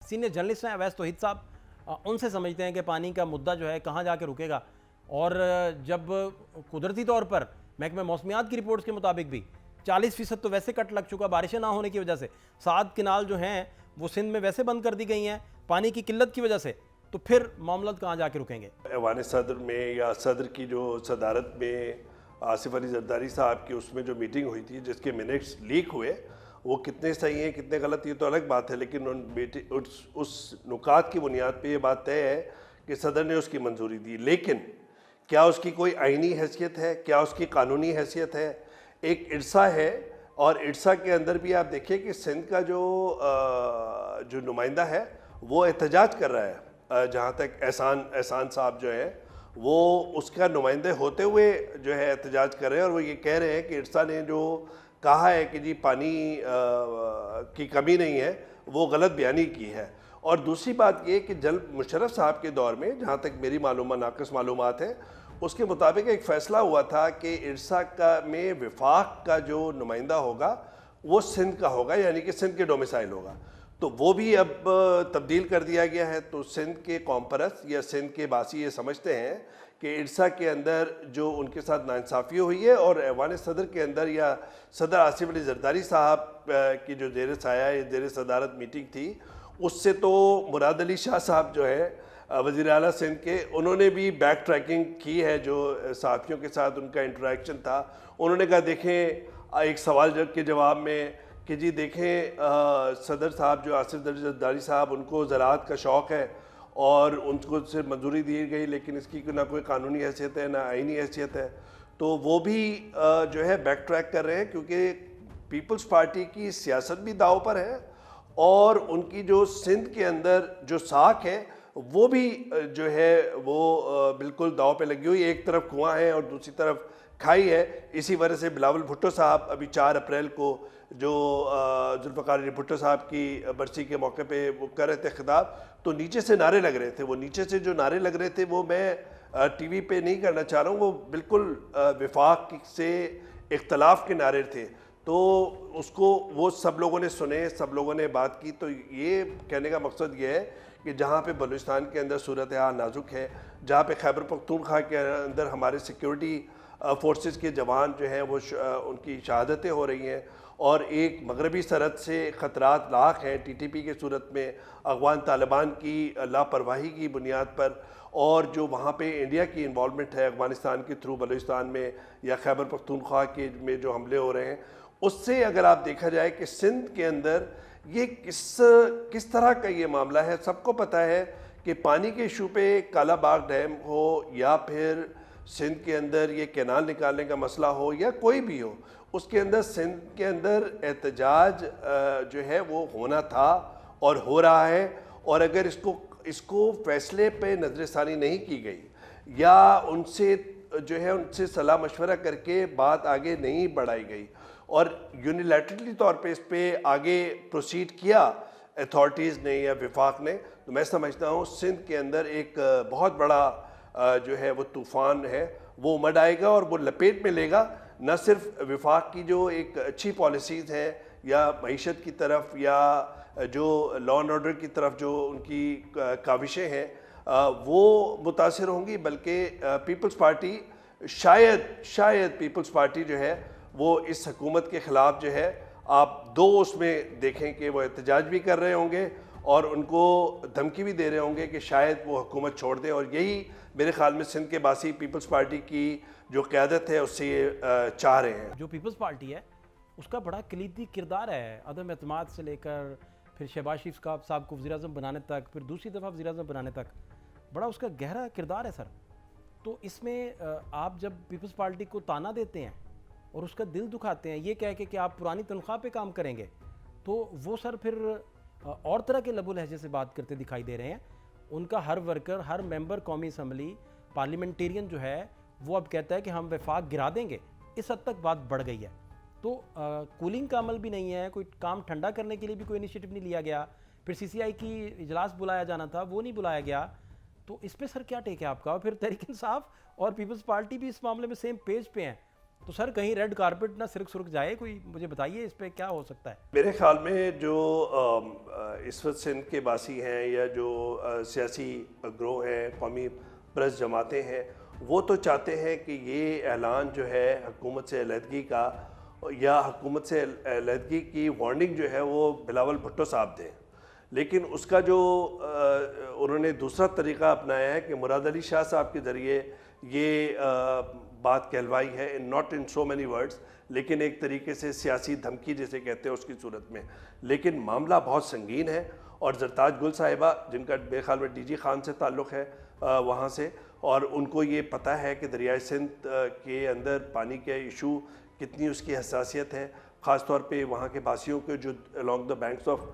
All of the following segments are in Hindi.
सीनियर जर्नलिस्ट हैं अवैस तौहीद साहब, उनसे समझते हैं कि पानी का मुद्दा जो है कहाँ जाके रुकेगा। और जब कुदरती तौर पर महकमे मौसमियात की रिपोर्ट्स के मुताबिक भी 40% तो वैसे कट लग चुका बारिशें ना होने की वजह से, 7 किनाल जो हैं वो सिंध में वैसे बंद कर दी गई हैं पानी की किल्लत की वजह से, तो फिर मामला कहाँ जाके रुकेंगे? ऐवान सदर में या सदर की जो सदारत में आसिफ अली जरदारी साहब की उसमें जो मीटिंग हुई थी जिसके मिनट्स लीक हुए, वो कितने सही हैं कितने गलत ये तो अलग बात है, लेकिन उस नुकात की बुनियाद पे ये बात तय है कि सदर ने उसकी मंजूरी दी। लेकिन क्या उसकी कोई आइनी हैसियत है, क्या उसकी कानूनी हैसियत है? एक इरसा है और इरसा के अंदर भी आप देखिए कि सिंध का जो नुमाइंदा है वो एहतजाज कर रहा है। जहाँ तक एहसान साहब जो है वो उसका नुमाइंदे होते हुए जो है एहतजाज कर रहे हैं और वो ये कह रहे हैं कि इरसा ने जो कहा है कि जी पानी की कमी नहीं है, वो गलत बयानी की है। और दूसरी बात ये कि जल मुशर्रफ साहब के दौर में, जहाँ तक मेरी नाक़िस मालूमात है, उसके मुताबिक एक फ़ैसला हुआ था कि इरसा का में विफाक का जो नुमाइंदा होगा वो सिंध का होगा, यानी कि सिंध के डोमिसाइल होगा। तो वो भी अब तब्दील कर दिया गया है। तो सिंध के कौमपरस्त या सिंध के बासी ये समझते हैं कि इरसा के अंदर जो उनके साथ नाइंसाफ़ी हुई है और ऐवान सदर के अंदर या सदर आसिफ अली जरदारी साहब की जो ज़ेर साया या ज़ेर सदारत मीटिंग थी, उससे तो मुराद अली शाह साहब जो है वज़ीर आला सिंध के, उन्होंने भी बैक ट्रैकिंग की है जो सहाफ़ियों के साथ उनका इंटरेक्शन था। उन्होंने कहा देखें एक सवाल के जवाब में कि जी देखें सदर साहब जो आसिफ अली जरदारी साहब, उनको ज़राअत का शौक़ है और उनको से मंजूरी दी गई, लेकिन इसकी ना कोई कानूनी हैसियत है ना आइनी हैसियत है। तो वो भी जो है बैक ट्रैक कर रहे हैं क्योंकि पीपल्स पार्टी की सियासत भी दाव पर है और उनकी जो सिंध के अंदर जो साख है वो भी जो है वो बिल्कुल दाव पे लगी हुई। एक तरफ कुआं है और दूसरी तरफ खाई है। इसी वजह से बिलावल भुट्टो साहब अभी 4 अप्रैल को जो जुल्फ़िकार अली भुट्टो साहब की बरसी के मौके पे वो कर रहे थे खिताब, तो नीचे से नारे लग रहे थे। वो नीचे से जो नारे लग रहे थे वो मैं टीवी पे नहीं करना चाह रहा हूँ, वो बिल्कुल विफाक से इख्तलाफ के नारे थे। तो उसको वो सब लोगों ने सुने, सब लोगों ने बात की। तो ये कहने का मकसद ये है कि जहाँ पे बलूचिस्तान के अंदर सूरत हाल नाजुक है, जहाँ पे खैबर पख्तूनख्वा के अंदर हमारे सिक्योरिटी फोर्सेस के जवान जो हैं वो उनकी शहादतें हो रही हैं और एक मगरबी सरहद से ख़तरात लाख हैं टीटीपी के सूरत में, अफ़गान तालिबान की लापरवाही की बुनियाद पर, और जो वहाँ पे इंडिया की इन्वॉल्वमेंट है अफ़गानिस्तान के थ्रू बलूचिस्तान में या खैबर पख्तूनख्वा के में जो हमले हो रहे हैं, उससे अगर आप देखा जाए कि सिंध के अंदर ये किस तरह का ये मामला है। सबको पता है कि पानी के इशू पे काला बाग डैम हो या फिर सिंध के अंदर ये कैनाल निकालने का मसला हो या कोई भी हो, उसके अंदर सिंध के अंदर एहतजाज जो है वो होना था और हो रहा है। और अगर इसको फैसले पे नज़रसानी नहीं की गई या उनसे जो है उनसे सलाह मशवरा करके बात आगे नहीं बढ़ाई गई और यूनिलैटरली तौर पे इस पे आगे प्रोसीड किया अथॉरिटीज़ ने या विफाक ने, तो मैं समझता हूँ सिंध के अंदर एक बहुत बड़ा जो है वो तूफ़ान है वो उमड़ आएगा और वो लपेट में लेगा न सिर्फ विफाक की जो एक अच्छी पॉलिसीज़ हैं या मईशत की तरफ या जो लॉ एंड ऑर्डर की तरफ जो उनकी काविशें हैं वो मुतासिर होंगी, बल्कि पीपल्स पार्टी शायद पीपल्स पार्टी जो है वो इस हुकूमत के ख़िलाफ़ जो है आप दो उसमें देखें कि वो एहतजाज भी कर रहे होंगे और उनको धमकी भी दे रहे होंगे कि शायद वो हुकूमत छोड़ दें। और यही मेरे ख्याल में सिंध के बासी पीपल्स पार्टी की जो क़यादत है उससे ये चाह रहे हैं। जो पीपल्स पार्टी है उसका बड़ा कलीदी किरदार है, अदम एतमाद से लेकर फिर शहबाज शरीफ साहब को वज़ीर-ए-आज़म बनाने तक, फिर दूसरी दफ़ा वज़ीर-ए-आज़म बनाने तक, बड़ा उसका गहरा किरदार है सर। तो इसमें आप जब पीपल्स पार्टी को ताना देते हैं और उसका दिल दुखाते हैं ये कह के कि आप पुरानी तनख्वाह पे काम करेंगे, तो वो सर फिर और तरह के लबुल लहजे से बात करते दिखाई दे रहे हैं। उनका हर वर्कर, हर मेंबर कौमी असम्बली, पार्लियामेंटेरियन जो है वो अब कहता है कि हम वफाक गिरा देंगे। इस हद तक बात बढ़ गई है। तो कूलिंग का अमल भी नहीं है, कोई काम ठंडा करने के लिए भी कोई इनिशिएटिव नहीं लिया गया। फिर CCI की इजलास बुलाया जाना था, वो नहीं बुलाया गया। तो इस पर सर क्या टेक है आपका? और फिर तहरीक इंसाफ और पीपल्स पार्टी भी इस मामले में सेम पेज पे हैं। तो सर कहीं रेड कारपेट ना सिरक सुरक जाए, कोई मुझे बताइए इस पे क्या हो सकता है। मेरे ख्याल में जो इस वक्त सिंध के बासी हैं या जो सियासी ग्रोह हैं, कौमी परस्त जमातें हैं, वो तो चाहते हैं कि ये ऐलान जो है हुकूमत से अलहदगी का या हुकूमत से अलहदगी की वार्निंग जो है वो बिलावल भुट्टो साहब दें। लेकिन उसका जो उन्होंने दूसरा तरीका अपनाया है कि मुराद अली शाह साहब के ज़रिए ये बात कहलवाई है, not in so many words, लेकिन एक तरीके से सियासी धमकी जिसे कहते हैं उसकी सूरत में। लेकिन मामला बहुत संगीन है और जरताज गुल साहिबा, जिनका मेरे ख्याल में डीजी खान से ताल्लुक़ है वहाँ से, और उनको ये पता है कि दरियाए सिंध के अंदर पानी के इशू कितनी उसकी हसासियत है, ख़ास तौर पे वहाँ के बासियों के जो along the banks of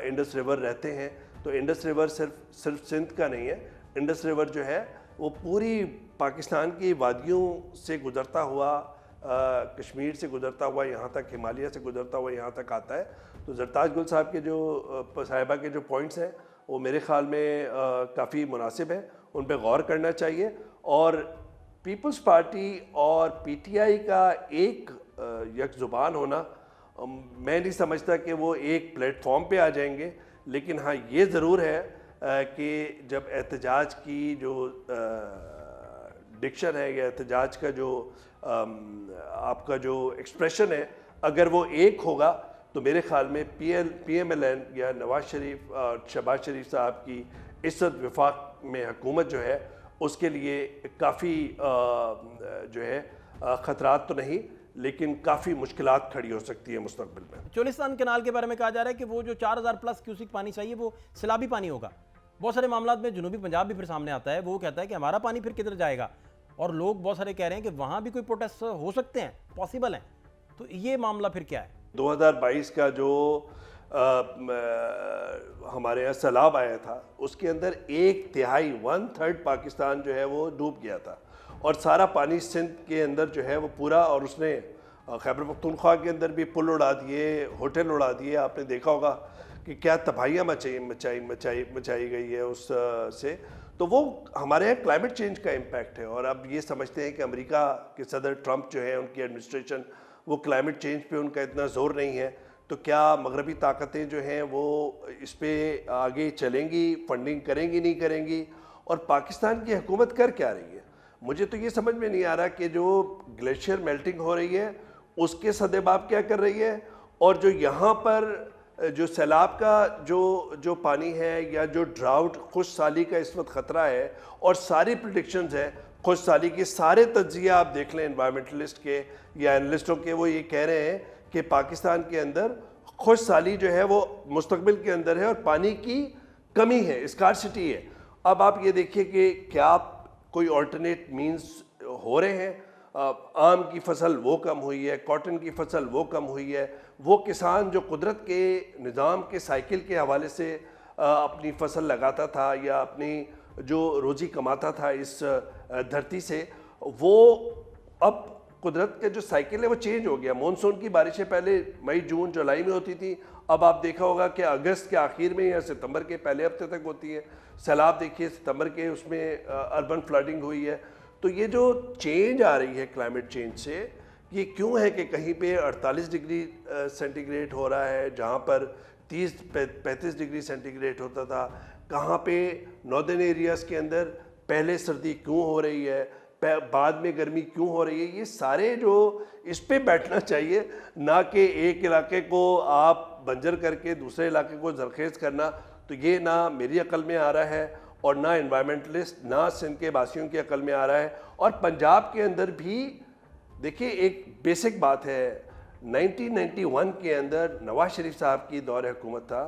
Indus river रहते हैं। तो इंडस रिवर सिर्फ सिंध का नहीं है, इंडस रिवर जो है वो पूरी पाकिस्तान की वादियों से गुज़रता हुआ, कश्मीर से गुज़रता हुआ यहाँ तक, हिमालय से गुज़रता हुआ यहाँ तक आता है। तो जरताज गुल साहब के जो साहिबा के जो पॉइंट्स हैं वो मेरे ख़्याल में काफ़ी मुनासिब है, उन पर गौर करना चाहिए। और पीपल्स पार्टी और पीटीआई का एक यक ज़ुबान होना, मैं नहीं समझता कि वो एक प्लेटफॉर्म पे आ जाएंगे। लेकिन हाँ, ये ज़रूर है कि जब एहतजाज की जो डिक्शन है या एहतजाज का जो आपका जो एक्सप्रेशन है, अगर वो एक होगा तो मेरे ख्याल में PMLN या नवाज शरीफ और शहबाज शरीफ साहब की इज्जत वफाक में हुकूमत जो है उसके लिए काफ़ी जो है ख़तरात तो नहीं, लेकिन काफ़ी मुश्किलात खड़ी हो सकती है मुस्तकबिल में। चोलिस्तान कैनाल के बारे में कहा जा रहा है कि वो जो 4000 प्लस क्यूसिक पानी चाहिए वो सैलाबी पानी होगा। बहुत सारे मामला में जनूबी पंजाब भी फिर सामने आता है, वो कहता है कि हमारा पानी फिर किधर जाएगा, और लोग बहुत सारे कह रहे हैं कि वहाँ भी कोई प्रोटेस्ट हो सकते हैं, पॉसिबल हैं। तो ये मामला फिर क्या है? 2022 का जो हमारे यहाँ सैलाब आया था उसके अंदर 1/3 1/3 पाकिस्तान जो है वो डूब गया था, और सारा पानी सिंध के अंदर जो है वो पूरा, और उसने खैबर पख्तूनख्वा के अंदर भी पुल उड़ा दिए, होटल उड़ा दिए। आपने देखा होगा कि क्या तबाहियाँ मचाई गई है उस से। तो वो हमारे यहाँ क्लाइमेट चेंज का इम्पैक्ट है। और अब ये समझते हैं कि अमेरिका के सदर ट्रंप जो है, उनकी एडमिनिस्ट्रेशन, वो क्लाइमेट चेंज पे उनका इतना ज़ोर नहीं है, तो क्या मगरबी ताकतें जो हैं वो इस पर आगे चलेंगी, फंडिंग करेंगी नहीं करेंगी, और पाकिस्तान की हुकूमत कर क्या रही है? मुझे तो ये समझ में नहीं आ रहा कि जो ग्लेशियर मेल्टिंग हो रही है उसके सदेबाप क्या कर रही है, और जो यहाँ पर जो सैलाब का जो पानी है या जो ड्राउट खुश साली का इस वक्त ख़तरा है, और सारी प्रिडिक्शंस हैं खुश साली की, सारे तज्जिया आप देख लें एनवायरमेंटलिस्ट के या एनालिस्टों के, वो ये कह रहे हैं कि पाकिस्तान के अंदर खुश साली जो है वो मुस्तकबिल के अंदर है और पानी की कमी है, स्कार्सिटी है। अब आप ये देखिए कि क्या कोई ऑल्टरनेट मीन्स हो रहे हैं? आम की फसल वो कम हुई है, कॉटन की फसल वो कम हुई है। वो किसान जो कुदरत के निज़ाम के साइकिल के हवाले से अपनी फसल लगाता था या अपनी जो रोज़ी कमाता था इस धरती से, वो अब कुदरत के जो साइकिल है वो चेंज हो गया। मानसून की बारिशें पहले मई जून जुलाई में होती थी, अब आप देखा होगा कि अगस्त के आखिर में या सितंबर के पहले हफ्ते तक होती है। सैलाब देखिए सितंबर के, उसमें अर्बन फ्लडिंग हुई है। तो ये जो चेंज आ रही है क्लाइमेट चेंज से, ये क्यों है कि कहीं पे 48 डिग्री सेंटीग्रेड हो रहा है जहाँ पर 30-35 डिग्री सेंटीग्रेड होता था, कहाँ पे नॉर्दर्न एरियाज़ के अंदर पहले सर्दी क्यों हो रही है, बाद में गर्मी क्यों हो रही है, ये सारे जो इस पे बैठना चाहिए, ना कि एक इलाके को आप बंजर करके दूसरे इलाके को जरखेज़ करना। तो ये ना मेरी अकल में आ रहा है और ना एनवायरमेंटलिस्ट, ना सिंध के बासियों की अकल में आ रहा है। और पंजाब के अंदर भी देखिए एक बेसिक बात है, 1991 के अंदर नवाज शरीफ साहब की दौर हुकूमत था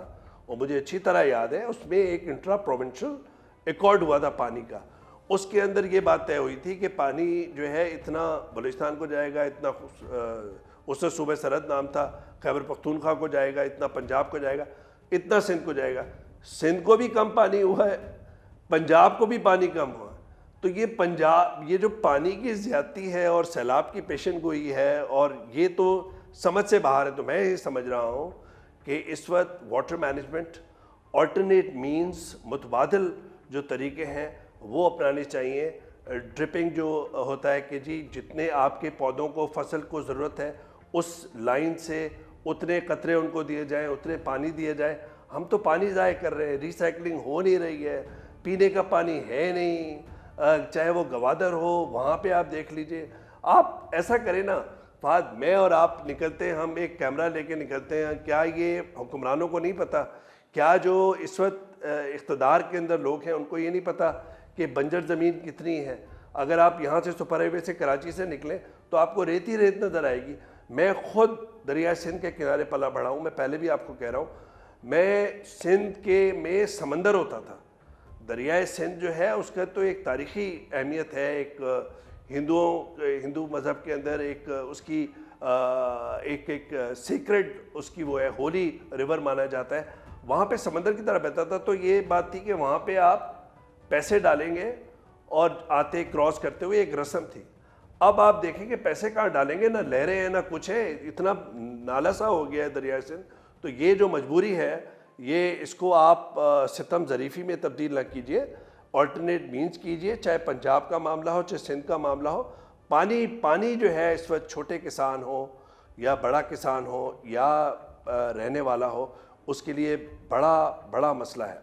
और मुझे अच्छी तरह याद है, उसमें एक इंट्रा प्रोविंशियल एकॉर्ड हुआ था पानी का। उसके अंदर ये बात तय हुई थी कि पानी जो है इतना बलूचिस्तान को जाएगा, इतना उससे सूबे सरहद नाम था, खैबर पख्तूनख्वा को जाएगा, इतना पंजाब को जाएगा, इतना सिंध को जाएगा। सिंध को भी कम पानी हुआ है, पंजाब को भी पानी कम हुआ। तो ये पंजाब, ये जो पानी की ज़्यादती है और सैलाब की पेशन गोई है, और ये तो समझ से बाहर है। तो मैं ये समझ रहा हूँ कि इस वक्त वाटर मैनेजमेंट, ऑल्टरनेट मीन्स, मुतबादिल जो तरीके हैं वो अपनाने चाहिए। ड्रिपिंग जो होता है कि जी जितने आपके पौधों को फसल को ज़रूरत है उस लाइन से उतने कतरे उनको दिए जाएं, उतने पानी दिए जाए। हम तो पानी ज़ाय कर रहे हैं, रिसाइकलिंग हो नहीं रही है, पीने का पानी है नहीं, चाहे वो गवादर हो, वहाँ पे आप देख लीजिए। आप ऐसा करें ना फाद, मैं और आप निकलते हैं, हम एक कैमरा लेके निकलते हैं, क्या ये हुक्मरानों को नहीं पता, क्या जो इस वक्त इक़्तिदार के अंदर लोग हैं उनको ये नहीं पता कि बंजर ज़मीन कितनी है। अगर आप यहाँ से सुपर हाईवे से कराची से निकलें तो आपको रेत ही रेत नज़र आएगी। मैं ख़ुद दरिया सिंध के किनारे पला बढ़ा हूँ, मैं पहले भी आपको कह रहा हूँ, मैं सिंध के में समंदर होता था। दरियाए सिंध जो है उसका तो एक तारीख़ी अहमियत है, एक हिंदू मज़हब के अंदर एक उसकी एक सीक्रेट उसकी वो है, होली रिवर माना जाता है। वहाँ पे समंदर की तरह बहता था, तो ये बात थी कि वहाँ पे आप पैसे डालेंगे और आते क्रॉस करते हुए एक रस्म थी। अब आप देखेंगे पैसे कहाँ डालेंगे, ना लहरें हैं ना कुछ है, इतना नाला सा हो गया है दरिया सिंध। तो ये जो मजबूरी है, ये इसको आप सितम ज़रीफ़ी में तब्दील ना कीजिए, ऑल्टरनेट मीन्स कीजिए, चाहे पंजाब का मामला हो चाहे सिंध का मामला हो। पानी जो है इस वक्त छोटे किसान हो या बड़ा किसान हो या रहने वाला हो, उसके लिए बड़ा मसला है।